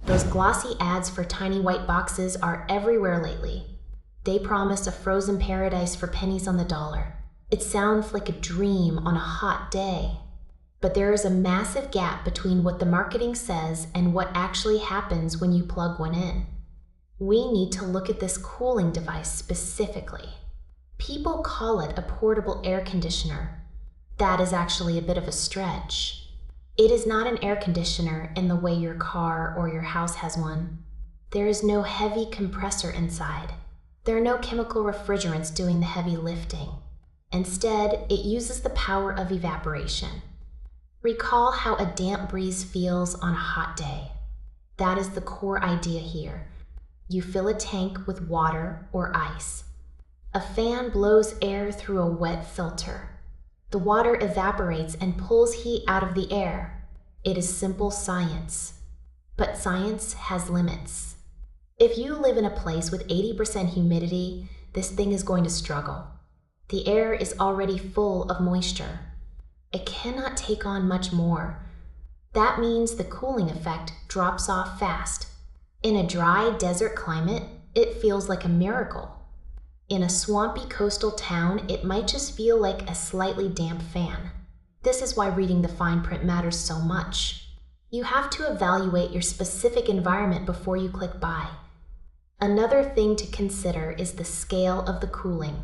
Those glossy ads for tiny white boxes are everywhere lately. They promise a frozen paradise for pennies on the dollar. It sounds like a dream on a hot day. But there is a massive gap between what the marketing says and what actually happens when you plug one in. We need to look at this cooling device specifically. People call it a portable air conditioner. That is actually a bit of a stretch. It is not an air conditioner in the way your car or your house has one. There is no heavy compressor inside. There are no chemical refrigerants doing the heavy lifting. Instead, it uses the power of evaporation. Recall how a damp breeze feels on a hot day. That is the core idea here. You fill a tank with water or ice. A fan blows air through a wet filter. The water evaporates and pulls heat out of the air. It is simple science. But science has limits. If you live in a place with 80% humidity, this thing is going to struggle. The air is already full of moisture. It cannot take on much more. That means the cooling effect drops off fast. In a dry desert climate, it feels like a miracle. In a swampy coastal town, it might just feel like a slightly damp fan. This is why reading the fine print matters so much. You have to evaluate your specific environment before you click buy. Another thing to consider is the scale of the cooling.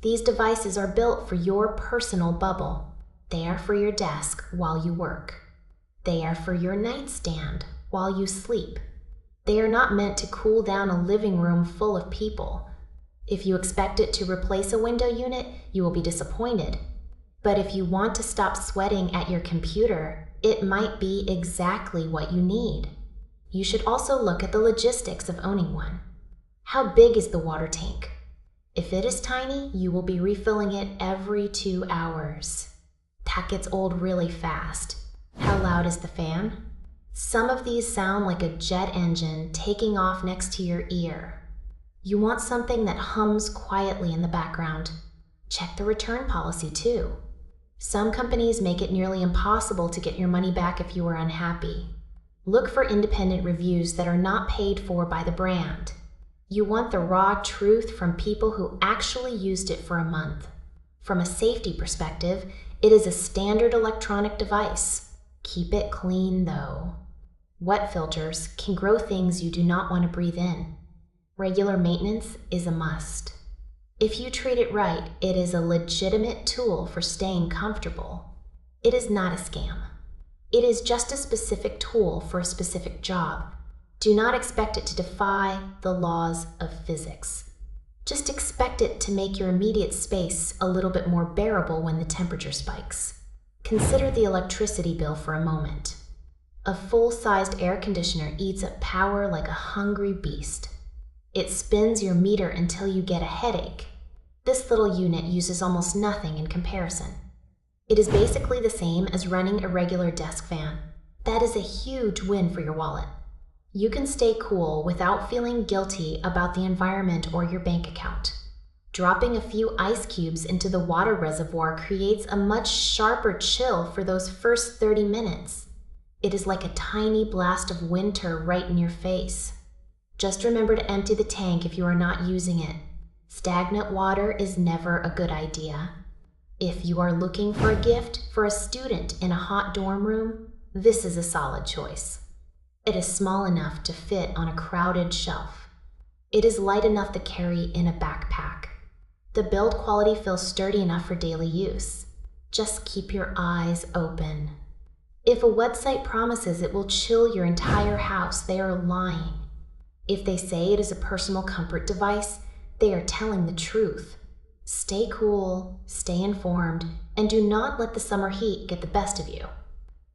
These devices are built for your personal bubble. They are for your desk while you work. They are for your nightstand while you sleep. They are not meant to cool down a living room full of people. If you expect it to replace a window unit, you will be disappointed. But if you want to stop sweating at your computer, it might be exactly what you need. You should also look at the logistics of owning one. How big is the water tank? If it is tiny, you will be refilling it every 2 hours. That gets old really fast. How loud is the fan? Some of these sound like a jet engine taking off next to your ear. You want something that hums quietly in the background. Check the return policy too. Some companies make it nearly impossible to get your money back if you are unhappy. Look for independent reviews that are not paid for by the brand. You want the raw truth from people who actually used it for a month. From a safety perspective, it is a standard electronic device. Keep it clean though. Wet filters can grow things you do not want to breathe in. Regular maintenance is a must. If you treat it right, it is a legitimate tool for staying comfortable. It is not a scam. It is just a specific tool for a specific job. Do not expect it to defy the laws of physics. Just expect it to make your immediate space a little bit more bearable when the temperature spikes. Consider the electricity bill for a moment. A full-sized air conditioner eats up power like a hungry beast. It spins your meter until you get a headache. This little unit uses almost nothing in comparison. It is basically the same as running a regular desk fan. That is a huge win for your wallet. You can stay cool without feeling guilty about the environment or your bank account. Dropping a few ice cubes into the water reservoir creates a much sharper chill for those first 30 minutes. It is like a tiny blast of winter right in your face. Just remember to empty the tank if you are not using it. Stagnant water is never a good idea. If you are looking for a gift for a student in a hot dorm room, this is a solid choice. It is small enough to fit on a crowded shelf. It is light enough to carry in a backpack. The build quality feels sturdy enough for daily use. Just keep your eyes open. If a website promises it will chill your entire house, they are lying. If they say it is a personal comfort device, they are telling the truth. Stay cool, stay informed, and do not let the summer heat get the best of you.